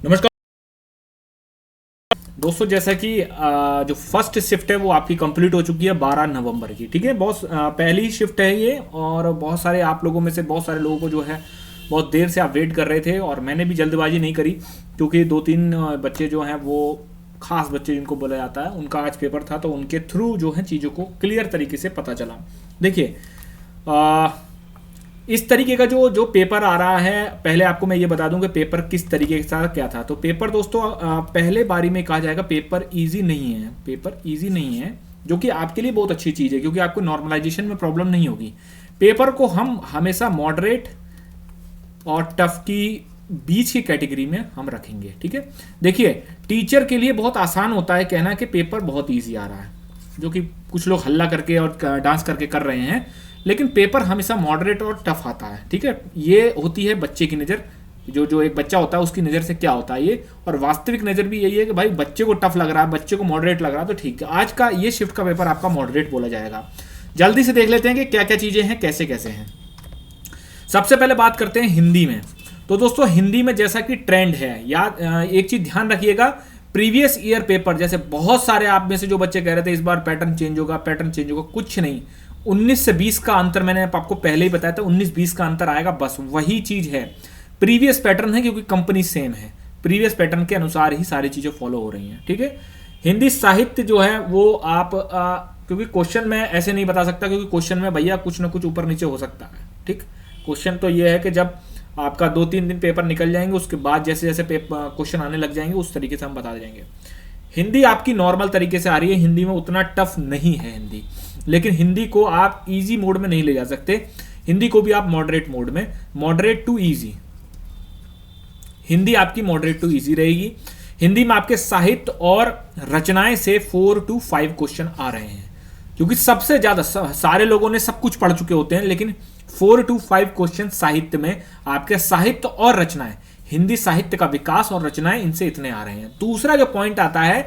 नमस्कार दोस्तों, जैसा कि जो फर्स्ट शिफ्ट है वो आपकी कंप्लीट हो चुकी है 12 नवंबर की। ठीक है, बहुत पहली शिफ्ट है ये, और बहुत सारे आप लोगों में से बहुत सारे लोगों को जो है बहुत देर से आप वेट कर रहे थे, और मैंने भी जल्दबाजी नहीं करी क्योंकि दो तीन बच्चे जो हैं वो खास बच्चे जिनको बोला जाता है, उनका आज पेपर था, तो उनके थ्रू जो है चीज़ों को क्लियर तरीके से पता चला। देखिए, इस तरीके का जो जो पेपर आ रहा है, पहले आपको मैं ये बता दूं कि पेपर किस तरीके के साथ क्या था। तो पेपर दोस्तों पहले बारी में कहा जाएगा पेपर इजी नहीं है, पेपर इजी नहीं है, जो कि आपके लिए बहुत अच्छी चीज़ है क्योंकि आपको नॉर्मलाइजेशन में प्रॉब्लम नहीं होगी। पेपर को हम हमेशा मॉडरेट और टफ की बीच की कैटेगरी में हम रखेंगे। ठीक है, देखिए टीचर के लिए बहुत आसान होता है कहना कि पेपर बहुत ईजी आ रहा है, जो कि कुछ लोग हल्ला करके और डांस करके कर रहे हैं, लेकिन पेपर हमेशा मॉडरेट और टफ आता है। ठीक है, ये होती है बच्चे की नज़र, जो जो एक बच्चा होता है उसकी नज़र से क्या होता है ये, और वास्तविक नज़र भी यही है कि भाई बच्चे को टफ लग रहा है, बच्चे को मॉडरेट लग रहा है, तो ठीक है, आज का ये शिफ्ट का पेपर आपका मॉडरेट बोला जाएगा। जल्दी से देख लेते हैं कि क्या क्या चीज़ें हैं, कैसे कैसे हैं। सबसे पहले बात करते हैं हिंदी में। तो दोस्तों हिंदी में जैसा कि ट्रेंड है, याद एक चीज़ ध्यान रखिएगा, प्रीवियस ईयर पेपर, जैसे बहुत सारे आप में से जो बच्चे कह रहे थे इस बार पैटर्न चेंज होगा, पैटर्न चेंज होगा, कुछ नहीं। 19 से 20 का अंतर मैंने आपको पहले ही बताया था, 19-20 का अंतर आएगा, बस वही चीज़ है। प्रीवियस पैटर्न है क्योंकि कंपनी सेम है, प्रीवियस पैटर्न के अनुसार ही सारी चीज़ें फॉलो हो रही हैं। ठीक है, हिंदी साहित्य जो है वो आप क्योंकि क्वेश्चन में ऐसे नहीं बता सकता, क्योंकि क्वेश्चन में भैया कुछ ना कुछ ऊपर नीचे हो सकता है। ठीक, क्वेश्चन तो ये है कि जब आपका 2-3 दिन पेपर निकल जाएंगे, उसके बाद जैसे जैसे क्वेश्चन आने लग जाएंगे उस तरीके से हम बता देंगे। हिंदी आपकी नॉर्मल तरीके से आ रही है, हिंदी में उतना टफ नहीं है हिंदी, लेकिन हिंदी को आप इजी मोड में नहीं ले जा सकते, हिंदी को भी आप मॉडरेट मोड में, मॉडरेट टू इजी, हिंदी आपकी मॉडरेट टू इजी रहेगी। हिंदी में आपके साहित्य और रचनाएं से 4 to 5 क्वेश्चन आ रहे हैं, क्योंकि सबसे ज्यादा सारे लोगों ने सब कुछ पढ़ चुके होते हैं, लेकिन 4 to 5 क्वेश्चन साहित्य में आपके साहित्य और रचनाएं, हिंदी साहित्य का विकास और रचनाएं, इनसे इतने आ रहे हैं। दूसरा जो पॉइंट आता है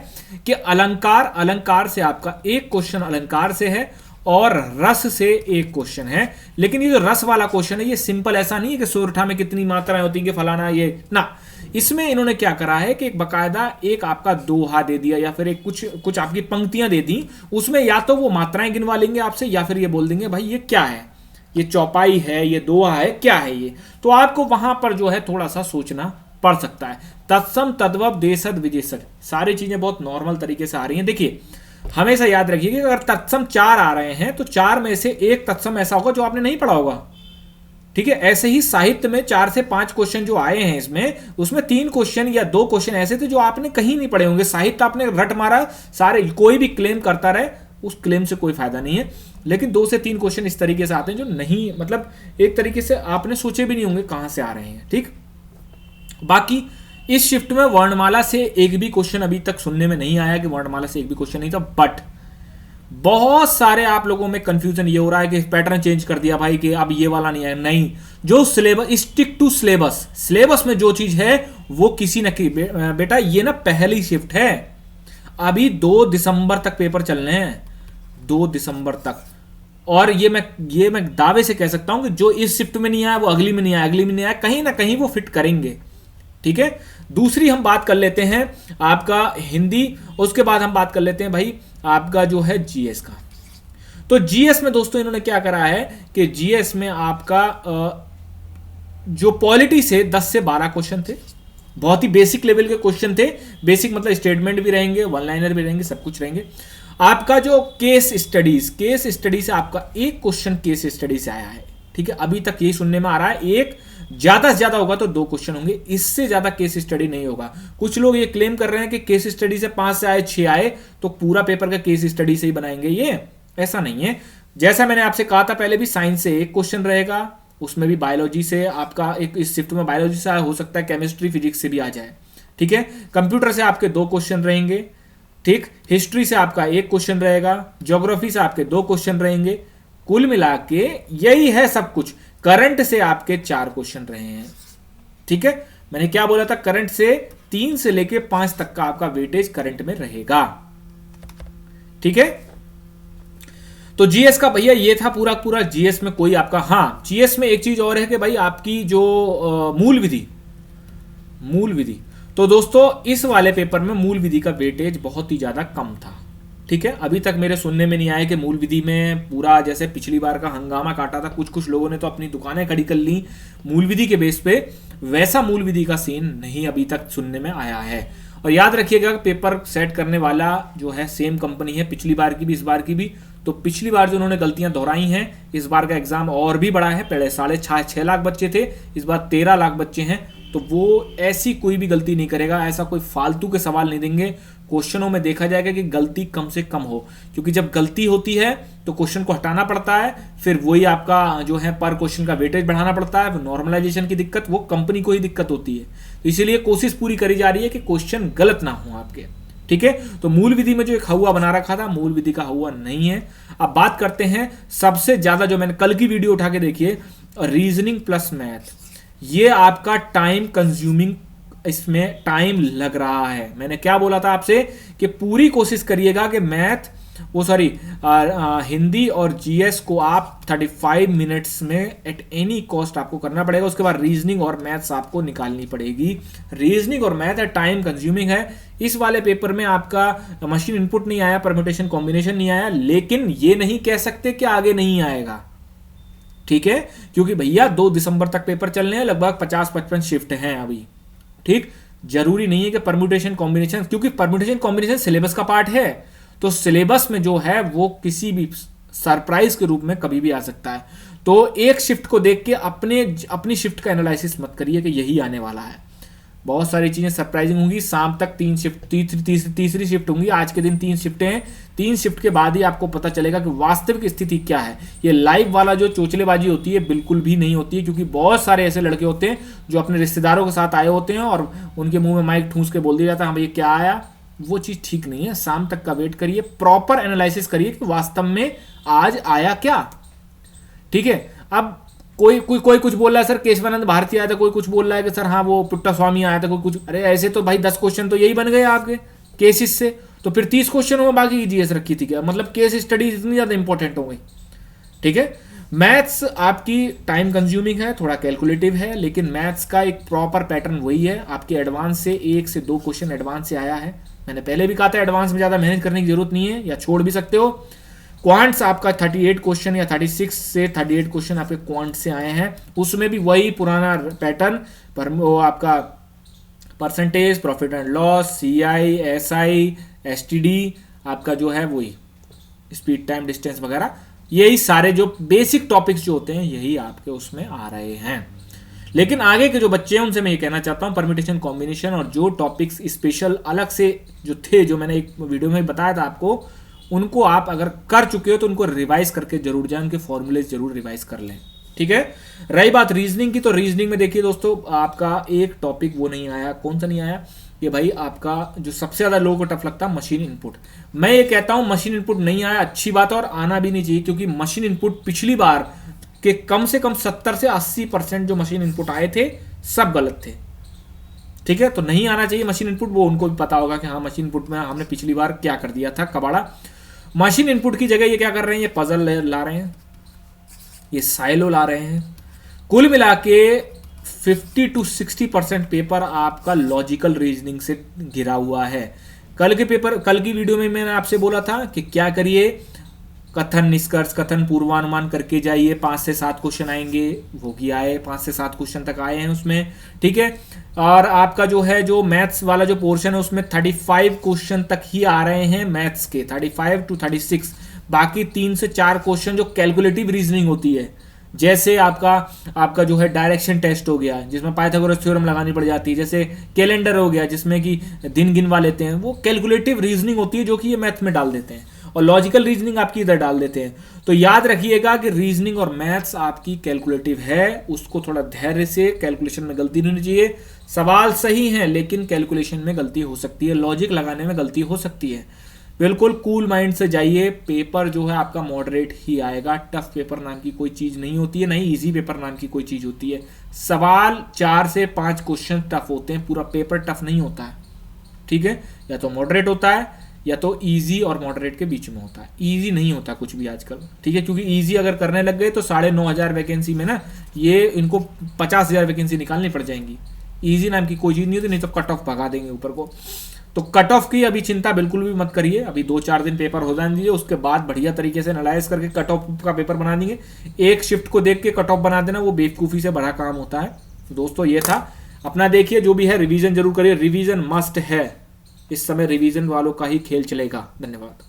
कि अलंकार, अलंकार से आपका एक क्वेश्चन अलंकार से है और रस से एक क्वेश्चन है, लेकिन ये जो रस वाला क्वेश्चन है ये सिंपल ऐसा नहीं है कि सोरठा में कितनी मात्राएं होती है कि फलाना ये ना, इसमें इन्होंने क्या करा है कि एक बकायदा एक आपका दोहा दे दिया या फिर एक कुछ आपकी पंक्तियां दे दी, उसमें या तो वो मात्राएं गिनवा लेंगे आपसे या फिर ये बोल देंगे भाई ये क्या है, ये चौपाई है, ये दोहा है, क्या है ये, तो आपको वहां पर जो है थोड़ा सा सोचना पड़ सकता है। तत्सम तद्भव देशद विजेशद, सारी चीजें बहुत नॉर्मल तरीके से आ रही हैं। देखिए हमेशा याद रखिए कि अगर तत्सम 4 आ रहे हैं तो 4 में से एक तत्सम ऐसा होगा जो आपने नहीं पढ़ा होगा। ठीक है, ऐसे ही साहित्य में 4 से 5 क्वेश्चन जो आए हैं इसमें, उसमें 3 क्वेश्चन या 2 क्वेश्चन ऐसे थे जो आपने कहीं नहीं पढ़े होंगे। साहित्य आपने रट मारा सारे, कोई भी क्लेम करता रहे, उस क्लेम से कोई फायदा नहीं है, लेकिन 2 से 3 क्वेश्चन इस तरीके से आते हैं जो नहीं, मतलब एक तरीके से आपने सोचे भी नहीं होंगे कहां से आ रहे हैं। ठीक, बाकी इस शिफ्ट में वर्णमाला से एक भी क्वेश्चन अभी तक सुनने में नहीं आया कि वर्णमाला से एक भी क्वेश्चन नहीं था, बट बहुत सारे आप लोगों में कंफ्यूजन ये हो रहा है कि पैटर्न चेंज कर दिया भाई कि अब ये वाला नहीं है। नहीं, जो syllabus, stick to syllabus, syllabus में जो चीज है वो किसी न कि बेटा ये ना पहली शिफ्ट है, अभी 2 दिसंबर तक पेपर चलने हैं, 2 दिसंबर तक, और ये मैं दावे से कह सकता हूं कि जो इस शिफ्ट में नहीं आया वो अगली में नहीं आया, अगली में नहीं आया, कहीं ना कहीं वो फिट करेंगे। ठीक है, दूसरी हम बात कर लेते हैं आपका हिंदी, उसके बाद हम बात कर लेते हैं भाई आपका जो है जीएस का। तो जीएस में दोस्तों इन्होंने क्या करा है कि जीएस में आपका जो पॉलिटी से 10 से 12 क्वेश्चन थे, बहुत ही बेसिक लेवल के क्वेश्चन थे, बेसिक मतलब स्टेटमेंट भी रहेंगे, वन लाइनर भी रहेंगे, सब कुछ रहेंगे। आपका जो केस स्टडी से आपका एक क्वेश्चन केस स्टडी से आया है। ठीक है, अभी तक यही सुनने में आ रहा है, एक ज्यादा से ज्यादा होगा तो 2 क्वेश्चन होंगे, इससे ज्यादा केस स्टडी नहीं होगा। कुछ लोग ये क्लेम कर रहे हैं कि केस स्टडी से 5 से आए, 6 आए तो पूरा पेपर का केस स्टडी से ही बनाएंगे, ये ऐसा नहीं है। जैसा मैंने आपसे कहा था पहले भी, साइंस से एक क्वेश्चन रहेगा, उसमें भी बायोलॉजी से आपका एक, इस शिफ्ट में बायोलॉजी से हो सकता है, केमिस्ट्री फिजिक्स से भी आ जाए। ठीक है, कंप्यूटर से आपके 2 क्वेश्चन रहेंगे। ठीक, हिस्ट्री से आपका 1 क्वेश्चन रहेगा, ज्योग्राफी से आपके 2 क्वेश्चन रहेंगे, कुल मिला के यही है सब कुछ। करंट से आपके 4 क्वेश्चन रहे हैं। ठीक है, मैंने क्या बोला था, करंट से 3 से लेके 5 तक का आपका वेटेज करंट में रहेगा। ठीक है, तो जीएस का भैया ये था पूरा पूरा जीएस में कोई आपका, हाँ जीएस में एक चीज और है कि भाई आपकी जो मूल विधि, तो दोस्तों इस वाले पेपर में मूल विधि का वेटेज बहुत ही ज़्यादा कम था। ठीक है, अभी तक मेरे सुनने में नहीं आया कि मूल विधि में पूरा जैसे पिछली बार का हंगामा काटा था, कुछ कुछ लोगों ने तो अपनी दुकानें खड़ी कर ली मूल विधि के बेस पे, वैसा मूल विधि का सीन नहीं अभी तक सुनने में आया है। और याद रखिएगा पेपर सेट करने वाला जो है सेम कंपनी है, पिछली बार की भी इस बार की भी। तो पिछली बार जो उन्होंने गलतियां दोहराई हैं, इस बार का एग्जाम और भी बड़ा है, पहले 6.5 लाख बच्चे थे, इस बार 13 लाख बच्चे हैं। तो वो ऐसी कोई भी गलती नहीं करेगा, ऐसा कोई फालतू के सवाल नहीं देंगे। क्वेश्चनों में देखा जाएगा कि गलती कम से कम हो, क्योंकि जब गलती होती है तो क्वेश्चन को हटाना पड़ता है, फिर वही आपका जो है पर क्वेश्चन का वेटेज बढ़ाना पड़ता है, नॉर्मलाइजेशन की दिक्कत वो कंपनी को ही दिक्कत होती है। तो इसीलिए कोशिश पूरी करी जा रही है कि क्वेश्चन गलत ना हो आपके। ठीक है, तो मूल विधि में जो एक हवा बना रखा था, मूल विधि का हवा नहीं है। अब बात करते हैं सबसे ज्यादा, जो मैंने कल की वीडियो उठा के देखिए, रीजनिंग प्लस मैथ, ये आपका टाइम कंज्यूमिंग, इसमें टाइम लग रहा है। मैंने क्या बोला था आपसे कि पूरी कोशिश करिएगा कि मैथ हिंदी और जीएस को आप 35 मिनट्स में एट एनी कॉस्ट आपको करना पड़ेगा। उसके बाद रीजनिंग और मैथ्स आपको निकालनी पड़ेगी। रीजनिंग और मैथ टाइम कंज्यूमिंग है। इस वाले पेपर में आपका मशीन इनपुट नहीं आया, परम्यूटेशन कॉम्बिनेशन नहीं आया, लेकिन ये नहीं कह सकते कि आगे नहीं आएगा। ठीक है, क्योंकि भैया 2 दिसंबर तक पेपर चलने हैं, लगभग 50-55 शिफ्ट हैं अभी। ठीक, जरूरी नहीं है कि परम्यूटेशन कॉम्बिनेशन, क्योंकि परम्यूटेशन कॉम्बिनेशन सिलेबस का पार्ट है, तो सिलेबस में जो है वो किसी भी सरप्राइज के रूप में कभी भी आ सकता है। तो एक शिफ्ट को देख के अपनी शिफ्ट का एनालिसिस मत करिए कि यही आने वाला है। बहुत सारी चीजें सरप्राइजिंग होंगी। शाम तक 3 शिफ्ट, तीसरी शिफ्ट होंगी। आज के दिन 3 शिफ्टें हैं। 3 शिफ्ट के बाद ही आपको पता चलेगा कि वास्तविक स्थिति क्या है। ये लाइव वाला जो चोचलेबाजी होती है बिल्कुल भी नहीं होती है, क्योंकि बहुत सारे ऐसे लड़के होते हैं जो अपने रिश्तेदारों के साथ आए होते हैं और उनके मुंह में माइक ठूंस के बोल दिया जाता है हाँ भैया क्या आया। वो चीज ठीक नहीं है। शाम तक का वेट करिए, प्रॉपर एनालिसिस करिए कि वास्तव में आज आया क्या। ठीक है, अब कोई कुछ बोल रहा है सर केशवानंद भारती आया था, कोई कुछ बोल रहा है कि सर हाँ वो पुट्टा स्वामी आया था, कोई कुछ। अरे ऐसे तो भाई 10 क्वेश्चन तो यही बन गए आपके केसेस से, तो फिर 30 क्वेश्चनों में बाकी की जीएस रखी थी क्या? मतलब केस स्टडी इतनी ज्यादा इंपॉर्टेंट हो गई। ठीक है, मैथ्स आपकी टाइम कंज्यूमिंग है, थोड़ा कैलकुलेटिव है, लेकिन मैथ्स का एक प्रॉपर पैटर्न वही है। आपके एडवांस से 1 से 2 क्वेश्चन एडवांस से आया है। मैंने पहले भी कहा था एडवांस में ज्यादा मेहनत करने की जरूरत नहीं है, या छोड़ भी सकते हो। क्वांट्स आपका 38 क्वेश्चन या 36 से 38 क्वेश्चन आपके क्वांट से आए हैं। उसमें भी वही पुराना पैटर्न पर, वो आपका percentage, profit and loss, CI, SI, STD, आपका जो है वही स्पीड, टाइम, डिस्टेंस वगैरह, यही सारे जो बेसिक टॉपिक्स जो होते हैं यही आपके उसमें आ रहे हैं। लेकिन आगे के जो बच्चे हैं उनसे मैं ये कहना चाहता हूं, परम्यूटेशन कॉम्बिनेशन और जो टॉपिक्स स्पेशल अलग से जो थे, जो मैंने एक वीडियो में बताया था आपको, उनको आप अगर कर चुके हो तो उनको रिवाइज करके जरूर जाएं, उनके फॉर्मूले जरूर रिवाइज कर लें। ठीक है, रही बात रीजनिंग की, तो रीजनिंग में देखिए दोस्तों आपका एक टॉपिक वो नहीं आया। कौन सा नहीं आया? ये भाई आपका जो सबसे ज्यादा लोगों को टफ लगता है, मशीन इनपुट। मैं ये कहता हूं मशीन इनपुट नहीं आया, अच्छी बात है, और आना भी नहीं चाहिए, क्योंकि मशीन इनपुट पिछली बार के कम से कम 70 से 80% जो मशीन इनपुट आए थे सब गलत थे। ठीक है, तो नहीं आना चाहिए मशीन इनपुट। वो उनको भी पता होगा कि हाँ मशीन इनपुट में हमने पिछली बार क्या कर दिया था, कबाड़ा। मशीन इनपुट की जगह ये क्या कर रहे हैं, ये पजल ला रहे हैं, ये साइलो ला रहे हैं। कुल मिला के 50 to 60% पेपर आपका लॉजिकल रीजनिंग से घिरा हुआ है। कल की वीडियो में मैंने आपसे बोला था कि क्या करिए, कथन निष्कर्ष, कथन पूर्वानुमान करके जाइए, 5 से 7 क्वेश्चन आएंगे, वो भी आए, 5 से 7 क्वेश्चन तक आए हैं उसमें। ठीक है, और आपका जो है जो मैथ्स वाला जो पोर्शन है उसमें 35 क्वेश्चन तक ही आ रहे हैं मैथ्स के, 35 to 36। बाकी 3 से 4 क्वेश्चन जो कैलकुलेटिव रीजनिंग होती है, जैसे आपका जो है डायरेक्शन टेस्ट हो गया जिसमें पाइथागोरस थ्योरम लगानी पड़ जाती है, जैसे कैलेंडर हो गया जिसमें कि दिन गिनवा लेते हैं, वो कैलकुलेटिव रीजनिंग होती है जो कि ये मैथ में डाल देते हैं, और लॉजिकल रीजनिंग आपकी इधर डाल देते हैं। तो याद रखिएगा कि रीजनिंग और मैथ्स आपकी कैलकुलेटिव है, उसको थोड़ा धैर्य से, कैलकुलेशन में गलती नहीं होनी चाहिए। सवाल सही है लेकिन कैलकुलेशन में गलती हो सकती है, लॉजिक लगाने में गलती हो सकती है। बिल्कुल कूल माइंड से जाइए, पेपर जो है आपका मॉडरेट ही आएगा। टफ पेपर नाम की कोई चीज नहीं होती है, नहीं इजी पेपर नाम की कोई चीज होती है। सवाल 4 से 5 क्वेश्चन टफ होते हैं, पूरा पेपर टफ नहीं होता है। ठीक है, या तो मॉडरेट होता है या तो इजी और मॉडरेट के बीच में होता है, इजी नहीं होता कुछ भी आजकल। ठीक है, क्योंकि इजी अगर करने लग गए तो 9,500 वैकेंसी में ना ये इनको 50,000 वैकेंसी निकालनी पड़ जाएंगी। इजी नाम की कोई चीज़ नहीं होती, नहीं तो कट ऑफ भगा देंगे ऊपर को। तो कट ऑफ की अभी चिंता बिल्कुल भी मत करिए, अभी 2-4 दिन पेपर हो जाने दीजिए, उसके बाद बढ़िया तरीके से एनालाइज करके कट ऑफ का पेपर बना देंगे। एक शिफ्ट को देख के कट ऑफ बना देना वो बेवकूफ़ी से बड़ा काम होता है। तो दोस्तों ये था, अपना देखिए जो भी है रिवीजन जरूर करिए, रिवीजन मस्ट है, इस समय रिवीजन वालों का ही खेल चलेगा। धन्यवाद।